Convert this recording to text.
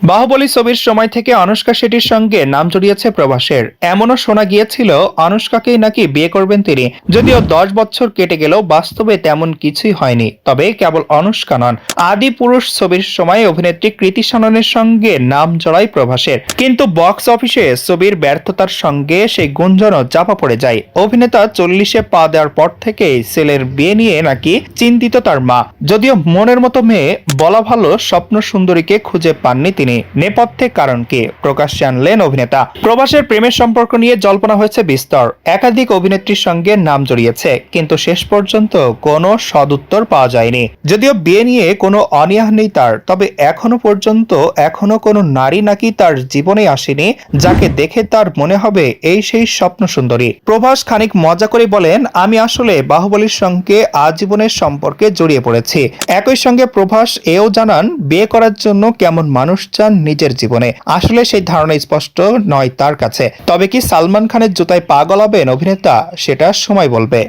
বাহুবলী ছবির সময় থেকে অনুষ্কা শেঠির সঙ্গে নাম জড়িয়েছে প্রভাসের। এমনও শোনা গিয়েছিল অনুষ্কাকেই নাকি বিয়ে করবেন তিনি। যদিও 10 বছর কেটে গেলেও বাস্তবে তেমন কিছুই হয়নি। তবে কেবল অনুষ্কা নন, আদি পুরুষ ছবির সময় অভিনেত্রী কৃতি সাননের সঙ্গে নাম জড়ায় প্রভাসের। কিন্তু বক্স অফিসে ছবির ব্যর্থতার সঙ্গে সেই গুঞ্জনও চাপা পড়ে যায়। অভিনেতা 40-এ পা দেওয়ার পর থেকেই ছেলের বিয়ে নিয়ে নাকি চিন্তিত তার মা। যদিও মনের মতো মেয়ে বলা ভালো, স্বপ্ন সুন্দরীকে খুঁজে পাননি তিনি। নেপথ্যে কারণ কি প্রকাশ্যে আনলেন অভিনেতা। প্রভাসের প্রেমের সম্পর্ক নিয়ে জল্পনা হয়েছে বিস্তর। একাধিক অভিনেত্রীর সঙ্গে নাম জড়িয়েছে, কিন্তু শেষ পর্যন্ত কোনো সদুত্তর পাওয়া যায়নি। যদিও বিয়ে নিয়ে কোনো অনীহা নেই তার, তবে এখনো পর্যন্ত কোনো নারী নাকি তার জীবনে আসেনি যাকে দেখে তার মনে হবে এই সেই স্বপ্ন সুন্দরী। প্রভাস খানিক মজা করে বলেন, আমি আসলে বাহুবলীর সঙ্গে আজীবনের সম্পর্কে জড়িয়ে পড়েছি। একই সঙ্গে প্রভাস এও জানান বিয়ে করার জন্য কেমন মানুষ চান নিজের জীবনে। আসলে সেই ধারণা স্পষ্ট নয় তার কাছে। তবে কি সালমান খানের জুতায় পা গলাবেন অভিনেতা, সেটা সময় বলবে।